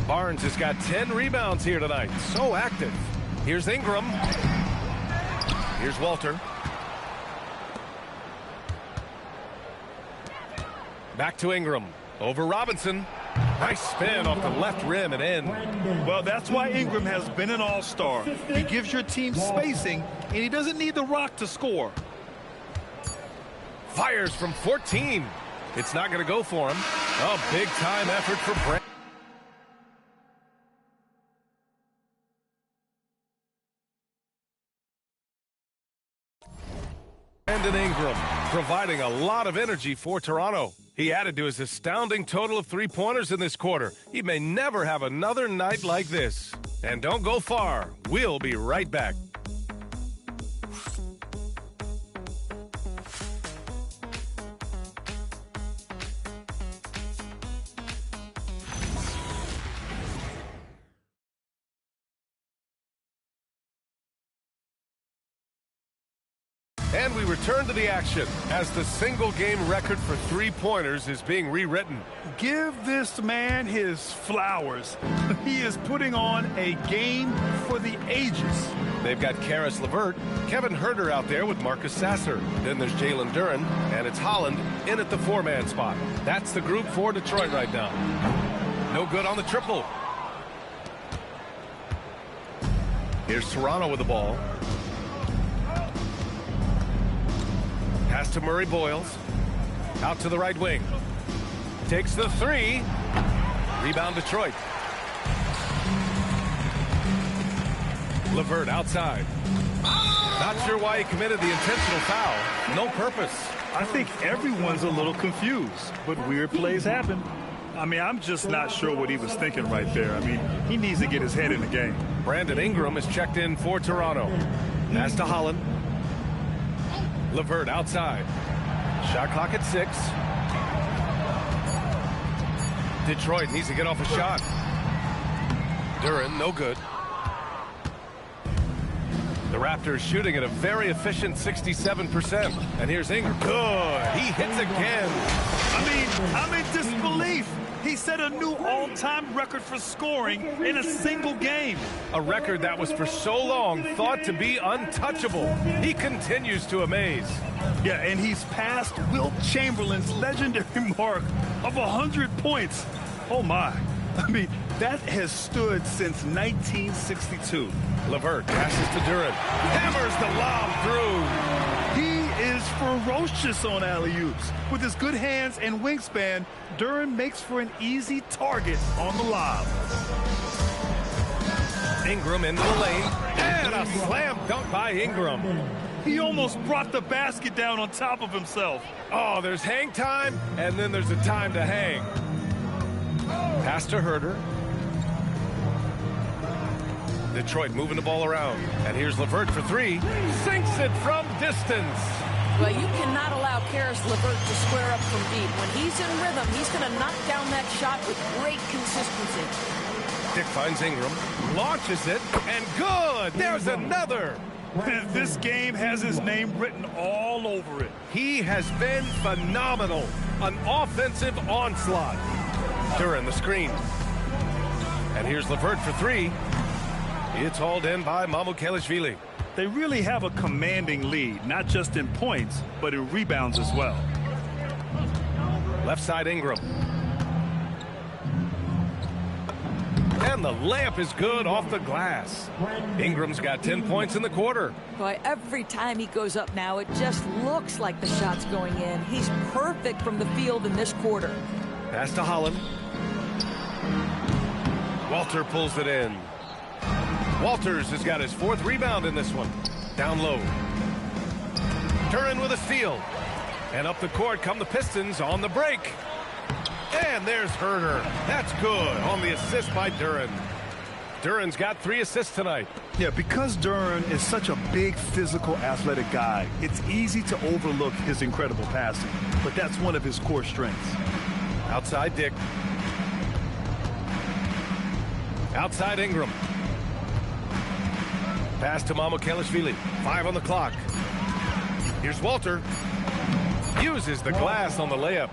Barnes has got 10 rebounds here tonight. So active. Here's Ingram. Here's Walter. Back to Ingram. Over Robinson. Nice spin off the left rim and in. Well, that's why Ingram has been an all-star. He gives your team spacing, and he doesn't need the rock to score. Fires from 14. It's not going to go for him. A big-time effort for Brand. Brandon Ingram providing a lot of energy for Toronto. He added to his astounding total of three-pointers in this quarter. He may never have another night like this. And don't go far. We'll be right back. And we return to the action as the single-game record for three-pointers is being rewritten. Give this man his flowers. He is putting on a game for the ages. They've got Karis LeVert, Kevin Herter out there with Marcus Sasser. Then there's Jalen Duren, and it's Holland in at the four-man spot. That's the group for Detroit right now. No good on the triple. Here's Toronto with the ball. Pass to Murray Boyles. Out to the right wing. Takes the three. Rebound Detroit. LeVert outside. Not sure why he committed the intentional foul. No purpose. I think everyone's a little confused, but weird plays happen. I mean, I'm just not sure what he was thinking right there. I mean, he needs to get his head in the game. Brandon Ingram is checked in for Toronto. Pass to Holland. LeVert outside. Shot clock at 6. Detroit needs to get off a shot. Duren, no good. The Raptors shooting at a very efficient 67%. And here's Ingram. Good. He hits again. I'm in disbelief. He set a new all-time record for scoring in a single game. A record that was for so long thought to be untouchable. He continues to amaze. Yeah, and he's passed Wilt Chamberlain's legendary mark of 100 points. Oh, my. I mean, that has stood since 1962. LeVert passes to Duren. Hammers the lob through. He is ferocious on alley-oops. With his good hands and wingspan, Duren makes for an easy target on the lob. Ingram into the lane. And a slam dunk by Ingram. He almost brought the basket down on top of himself. Oh, there's hang time, and then there's a time to hang. Pass to Herter. Detroit moving the ball around. And here's LeVert for three. Sinks it from distance. Well, you cannot allow Karis LeVert to square up from deep. When he's in rhythm, he's going to knock down that shot with great consistency. Dick finds Ingram, launches it, and good! There's another! This game has his name written all over it. He has been phenomenal. An offensive onslaught. Duren the screen. And here's LeVert for three. It's hauled in by Mamukelashvili. They really have a commanding lead, not just in points, but in rebounds as well. Left side Ingram. And the layup is good off the glass. Ingram's got 10 points in the quarter. Boy, every time he goes up now, it just looks like the shot's going in. He's perfect from the field in this quarter. Pass to Holland. Walter pulls it in. Walters has got his 4th rebound in this one. Down low. Duren with a steal. And up the court come the Pistons on the break. And there's Herder. That's good on the assist by Duren. Duren's got 3 assists tonight. Yeah, because Duren is such a big, physical, athletic guy, it's easy to overlook his incredible passing. But that's one of his core strengths. Outside Dick. Outside Ingram. Pass to Mamukelashvili. 5 on the clock. Here's Walter. Uses the glass on the layup.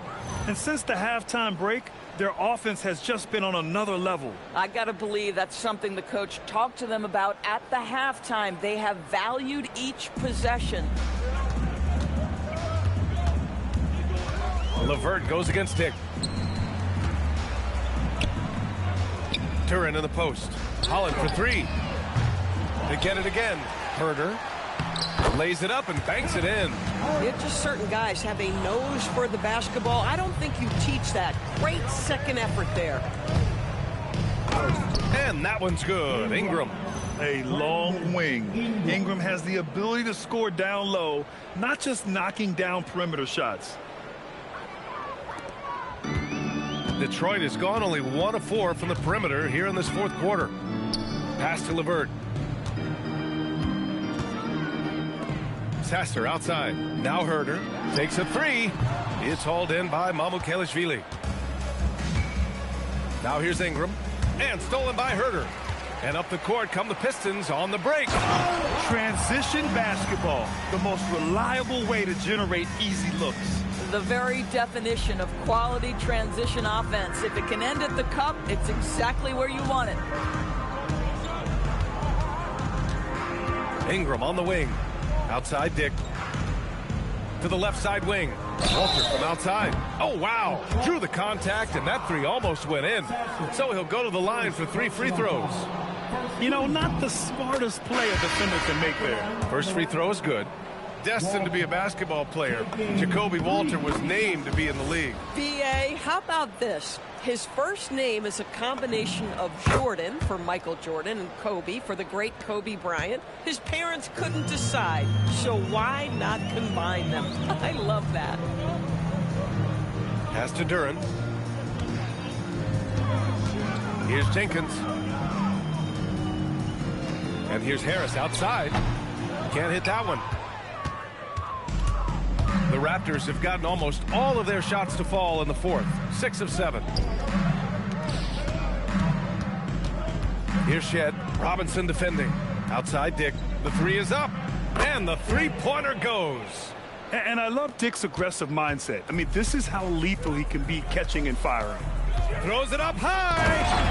And since the halftime break, their offense has just been on another level. I got to believe that's something the coach talked to them about at the halftime. They have valued each possession. LeVert goes against Dick. Duren in the post. Holland for 3. They get it again. Herder lays it up and banks it in. Just certain guys have a nose for the basketball. I don't think you teach that. Great second effort there. And that one's good. Ingram. A long wing. Ingram has the ability to score down low, not just knocking down perimeter shots. Detroit has gone only 1 of 4 from the perimeter here in this 4th quarter. Pass to LeVert. Sasser outside. Now Herder takes a 3. It's hauled in by Mamukelashvili. Now here's Ingram. And stolen by Herder. And up the court come the Pistons on the break. Transition basketball, the most reliable way to generate easy looks. The very definition of quality transition offense. If it can end at the cup, it's exactly where you want it. Ingram on the wing. Outside Dick. To the left side wing. Walter from outside. Oh, wow. Drew the contact, and that 3 almost went in. So he'll go to the line for 3 free throws. You know, not the smartest play a defender can make there. First free throw is good. Destined to be a basketball player, Jacoby Walter was named to be in the league. BA, how about this? His first name is a combination of Jordan for Michael Jordan and Kobe for the great Kobe Bryant. His parents couldn't decide, so why not combine them? I love that. Pass to Duren. Here's Jenkins. And here's Harris outside. Can't hit that one. The Raptors have gotten almost all of their shots to fall in the 4th. 6 of 7. Here's Shed. Robinson defending. Outside Dick. The 3 is up. And the 3-pointer goes. And I love Dick's aggressive mindset. I mean, this is how lethal he can be catching and firing. Throws it up high.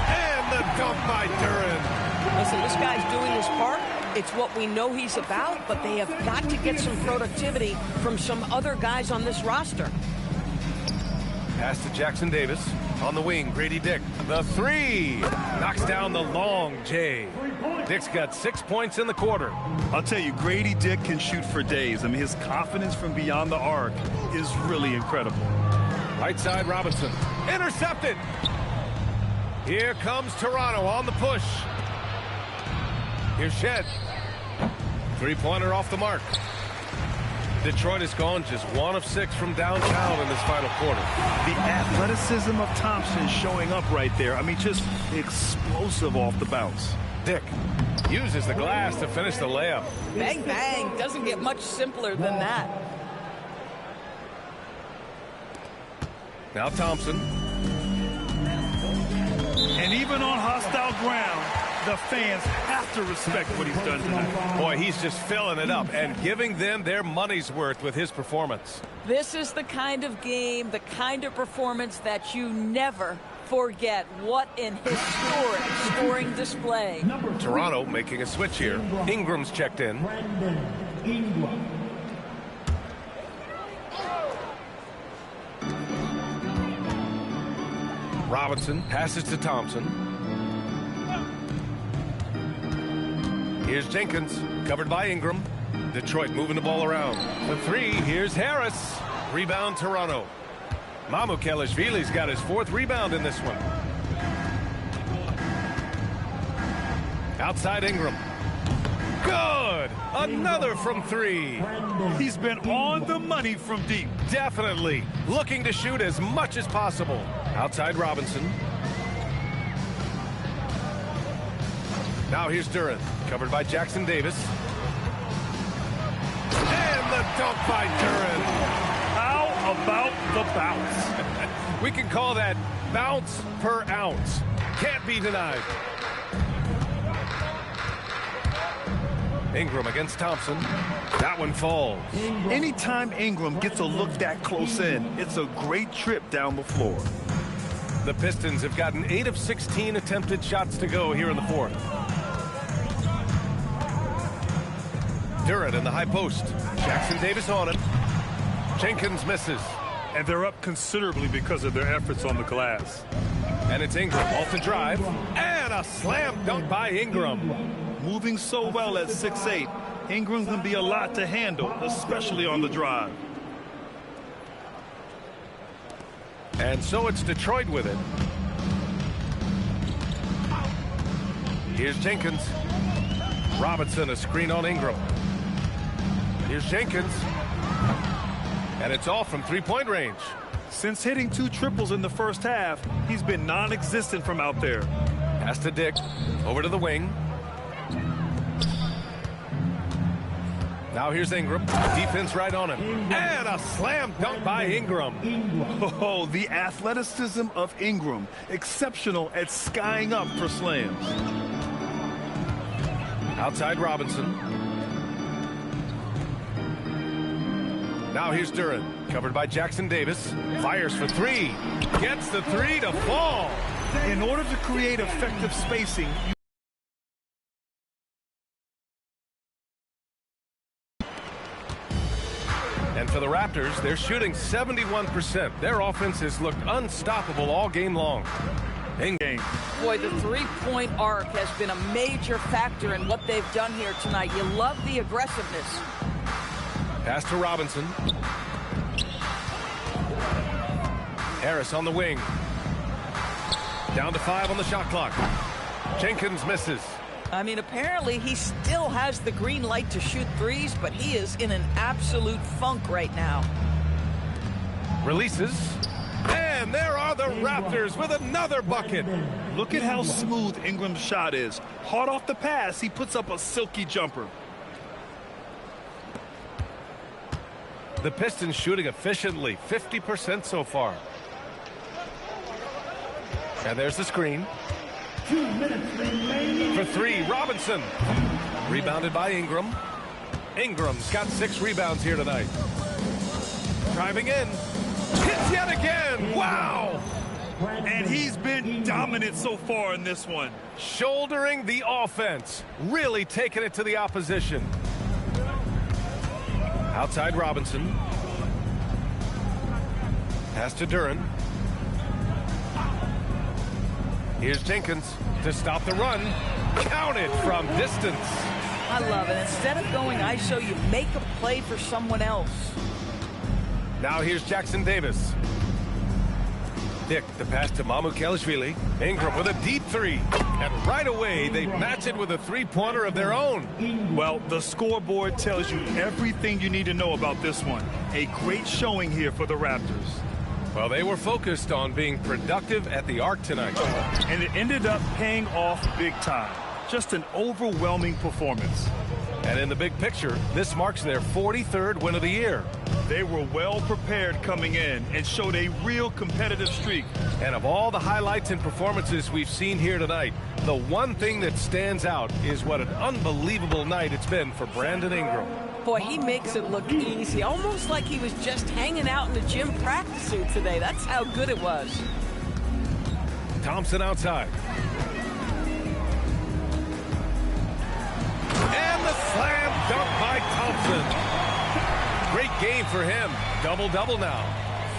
And the dunk by Duren. Listen, this guy's doing his part. It's what we know he's about, but they have got to get some productivity from some other guys on this roster. Pass to Jackson Davis. On the wing, Grady Dick. The 3. Knocks down the long J. Dick's got 6 points in the quarter. I'll tell you, Grady Dick can shoot for days. I mean, his confidence from beyond the arc is really incredible. Right side, Robinson. Intercepted. Here comes Toronto on the push. Here's Shed. 3-pointer off the mark. Detroit has gone just 1 of 6 from downtown in this final quarter. The athleticism of Thompson showing up right there. I mean, just explosive off the bounce. Dick uses the glass to finish the layup. Bang, bang. Doesn't get much simpler than that. Now Thompson. And even on hostile ground, the fans have to respect what he's done tonight. Boy, he's just filling it up and giving them their money's worth with his performance. This is the kind of game, the kind of performance that you never forget. What an historic scoring display. Toronto making a switch here. Ingram's checked in. Robinson passes to Thompson. Here's Jenkins, covered by Ingram. Detroit moving the ball around. The 3, here's Harris. Rebound Toronto. Mamukelashvili's got his 4th rebound in this one. Outside Ingram. Good! Another from three. He's been on the money from deep. Definitely looking to shoot as much as possible. Outside Robinson. Now here's Duran, covered by Jackson Davis. And the dunk by Duran. How about the bounce? We can call that bounce per ounce. Can't be denied. Ingram against Thompson. That one falls. Anytime Ingram gets a look that close in, it's a great trip down the floor. The Pistons have gotten 8 of 16 attempted shots to go here in the fourth. Duran in the high post. Jackson Davis on it. Jenkins misses. And they're up considerably because of their efforts on the glass. And it's Ingram off the drive. And a slam dunk by Ingram. Moving so well at 6'8", Ingram can be a lot to handle, especially on the drive. And so it's Detroit with it. Here's Jenkins. Robinson, a screen on Ingram. Here's Jenkins. And it's off from three-point range. Since hitting 2 triples in the first half, he's been non-existent from out there. Pass to Dick. Over to the wing. Now here's Ingram. Defense right on him. And a slam dunk by Ingram. Oh, the athleticism of Ingram. Exceptional at skying up for slams. Outside Robinson. Now here's Duran. Covered by Jackson Davis. Fires for three. Gets the three to fall. In order to create effective spacing, and for the Raptors, they're shooting 71%. Their offense has looked unstoppable all game long. Boy, the three-point arc has been a major factor in what they've done here tonight. You love the aggressiveness. Pass to Robinson. Harris on the wing. Down to 5 on the shot clock. Jenkins misses. I mean, apparently he still has the green light to shoot threes, but he is in an absolute funk right now. Releases. And there are the Raptors with another bucket. look at how smooth Ingram's shot is. Hard off the pass, he puts up a silky jumper. The Pistons shooting efficiently, 50% so far. And there's the screen. 2 minutes remaining. For three, Robinson. Rebounded by Ingram. Ingram's got 6 rebounds here tonight. Driving in. Hits yet again. Wow. And he's been dominant so far in this one. Shouldering the offense. Really taking it to the opposition. Outside Robinson. Pass to Duran. Here's Jenkins to stop the run. Counted from distance. I love it. Instead of going ISO, you make a play for someone else. Now here's Jackson Davis. Dick, the pass to Mamukelashvili. Ingram with a deep three. And right away, they match it with a three-pointer of their own. Well, the scoreboard tells you everything you need to know about this one. A great showing here for the Raptors. Well, they were focused on being productive at the arc tonight. And it ended up paying off big time. Just an overwhelming performance. And in the big picture, this marks their 43rd win of the year. They were well prepared coming in and showed a real competitive streak. And of all the highlights and performances we've seen here tonight, the one thing that stands out is what an unbelievable night it's been for Brandon Ingram. Boy, he makes it look easy, almost like he was just hanging out in the gym practice suit today. That's how good it was. Thompson outside. And the slam dunk by Thompson. Great game for him. Double-double now.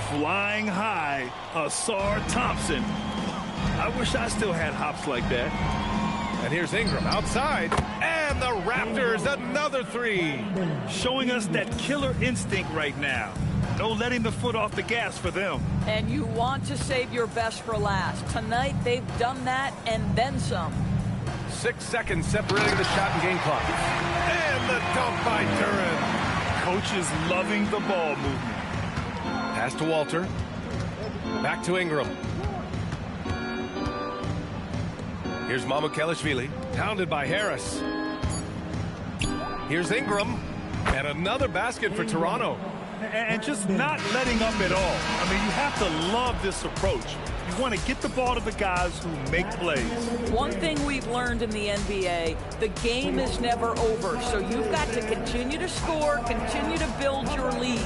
Flying high, Asar Thompson. I wish I still had hops like that. And here's Ingram outside. And the Raptors, another three. Showing us that killer instinct right now. No letting the foot off the gas for them. And you want to save your best for last. Tonight, they've done that and then some. 6 seconds separating the shot and game clock. And the dunk by Duran. Coach is loving the ball movement. Pass to Walter. Back to Ingram. Here's Mamukelashvili. Pounded by Harris. Here's Ingram. And another basket for Toronto. And just not letting up at all. I mean, you have to love this approach. You want to get the ball to the guys who make plays. One thing we've learned in the NBA, the game is never over. So you've got to continue to score, continue to build your lead.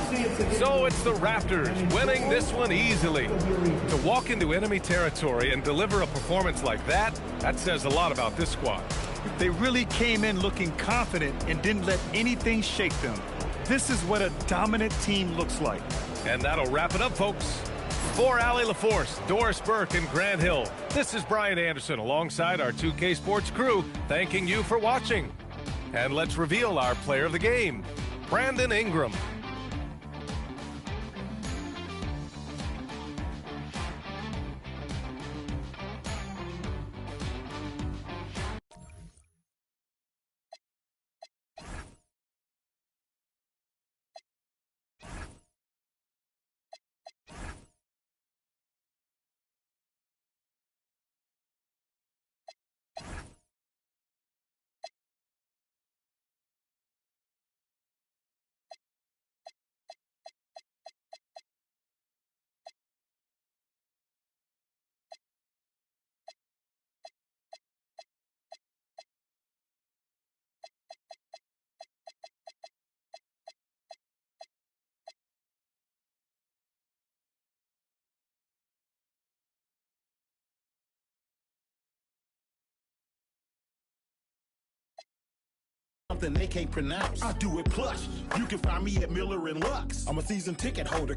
So it's the Raptors winning this one easily. To walk into enemy territory and deliver a performance like that says a lot about this squad. They really came in looking confident and didn't let anything shake them. This is what a dominant team looks like. And that'll wrap it up, folks. For Allie LaForce, Doris Burke, and Grant Hill, this is Brian Anderson alongside our 2K Sports crew, thanking you for watching. And let's reveal our player of the game, Brandon Ingram. Something they can't pronounce. I do it plush. You can find me at Miller and Lux. I'm a season ticket holder.